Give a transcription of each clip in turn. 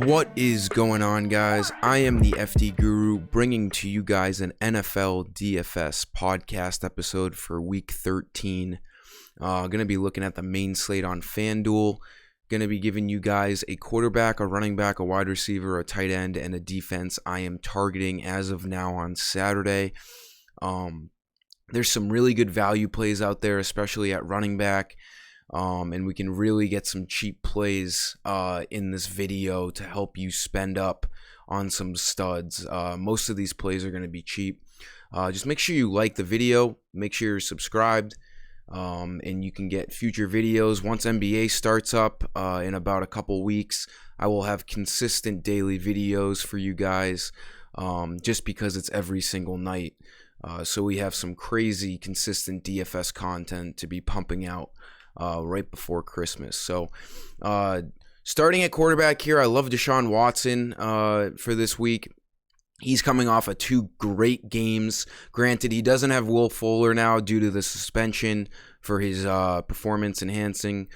What is going on, guys? I am the FD Guru, bringing to you guys an NFL DFS podcast episode for Week 13. Going to be looking at the main slate on FanDuel. Going to be giving you guys a quarterback, a running back, a wide receiver, a tight end, and a defense I am targeting as of now on Saturday. There's some really good value plays out there, especially at running back. And we can really get some cheap plays in this video to help you spend up on some studs. Most of these plays are going to be cheap. Just make sure you like the video, make sure you're subscribed, and you can get future videos. Once NBA starts up in about a couple weeks, I will have consistent daily videos for you guys, just because it's every single night. So we have some crazy consistent DFS content to be pumping out right before Christmas. So starting at quarterback here, I love Deshaun Watson for this week. He's coming off of two great games. Granted, he doesn't have Will Fuller now due to the suspension for his performance-enhancing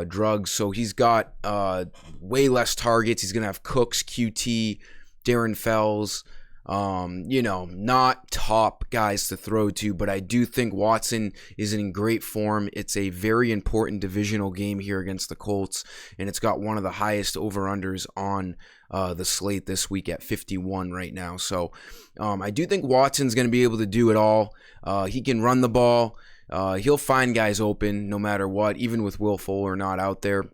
drugs. So he's got way less targets. He's going to have Cooks, QT, Darren Fells. Not top guys to throw to, but I do think Watson is in great form. It's a very important divisional game here against the Colts, and it's got one of the highest over-unders on the slate this week at 51 right now. So I do think Watson's going to be able to do it all. He can run the ball. He'll find guys open no matter what, even with Will Fuller not out there.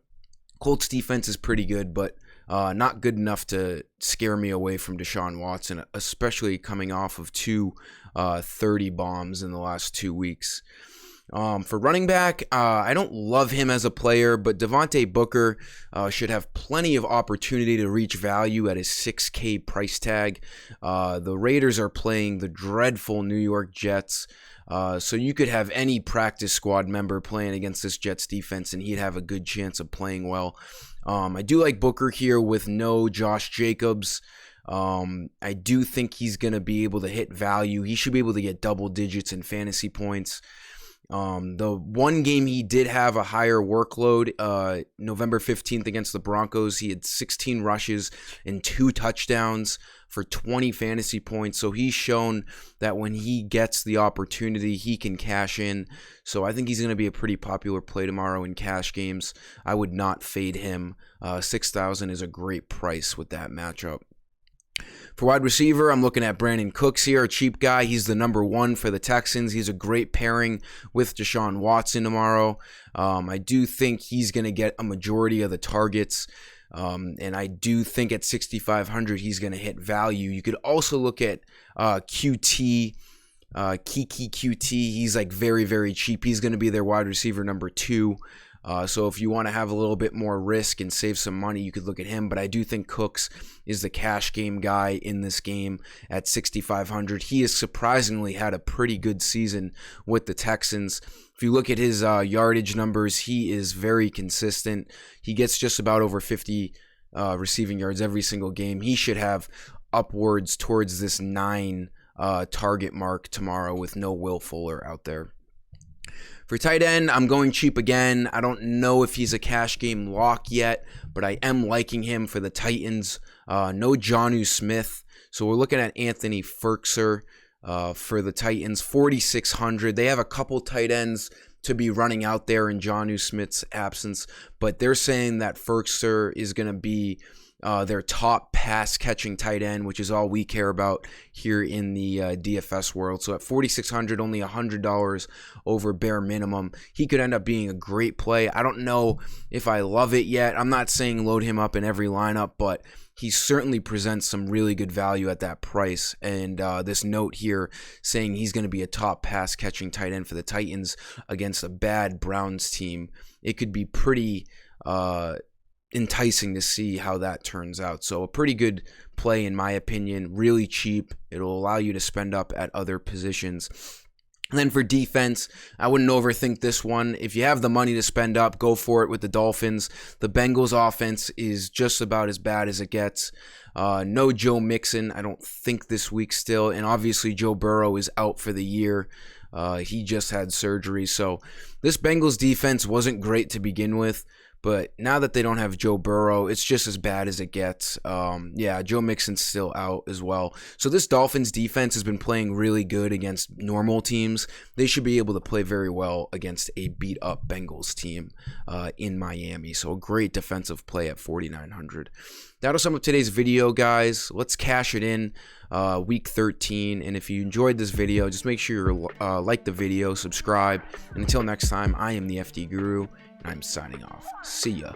Colts defense is pretty good, but not good enough to scare me away from Deshaun Watson, especially coming off of two 30 bombs in the last 2 weeks. For running back, I don't love him as a player, but Devontae Booker should have plenty of opportunity to reach value at his $6K price tag. The Raiders are playing the dreadful New York Jets. So you could have any practice squad member playing against this Jets defense, and he'd have a good chance of playing well. I do like Booker here with no Josh Jacobs. I do think he's going to be able to hit value. He should be able to get double digits in fantasy points. The one game he did have a higher workload, November 15th against the Broncos, he had 16 rushes and 2 touchdowns for 20 fantasy points. So he's shown that when he gets the opportunity, he can cash in. So I think he's going to be a pretty popular play tomorrow in cash games. I would not fade him. 6,000 is a great price with that matchup. For wide receiver, I'm looking at Brandon Cooks here, a cheap guy. He's the number 1 for the Texans. He's a great pairing with Deshaun Watson tomorrow. I do think he's going to get a majority of the targets. And I do think at 6,500 he's going to hit value. You could also look at QT, Kiki QT. He's like very, very cheap. He's going to be their wide receiver number 2. So if you want to have a little bit more risk and save some money, you could look at him. But I do think Cooks is the cash game guy in this game at 6,500. He has surprisingly had a pretty good season with the Texans. If you look at his yardage numbers, he is very consistent. He gets just about over 50 receiving yards every single game. He should have upwards towards this 9 target mark tomorrow with no Will Fuller out there. For tight end, I'm going cheap again. I don't know if he's a cash game lock yet, but I am liking him for the Titans. No Jonnu Smith, so we're looking at Anthony Firkser for the Titans, 4,600. They have a couple tight ends to be running out there in Jonnu Smith's absence, but they're saying that Firkser is going to be their top pass-catching tight end, which is all we care about here in the DFS world. So at 4,600, only $100 over bare minimum. He could end up being a great play. I don't know if I love it yet. I'm not saying load him up in every lineup, but he certainly presents some really good value at that price. And this note here saying he's going to be a top pass-catching tight end for the Titans against a bad Browns team. It could be pretty enticing to see how that turns out. So a pretty good play in my opinion, really cheap. It'll allow you to spend up at other positions. And then for defense, I wouldn't overthink this one. If you have the money to spend up, go for it with the Dolphins. The Bengals offense is just about as bad as it gets. No Joe Mixon, I don't think this week still. And obviously Joe Burrow is out for the year. He just had surgery. So this Bengals defense wasn't great to begin with. But now that they don't have Joe Burrow, it's just as bad as it gets. Yeah, Joe Mixon's still out as well. So this Dolphins defense has been playing really good against normal teams. They should be able to play very well against a beat-up Bengals team in Miami. So a great defensive play at 4,900. That'll sum up today's video, guys. Let's cash it in week 13. And if you enjoyed this video, just make sure you like the video, subscribe. And until next time, I am the FD Guru. I'm signing off. See ya.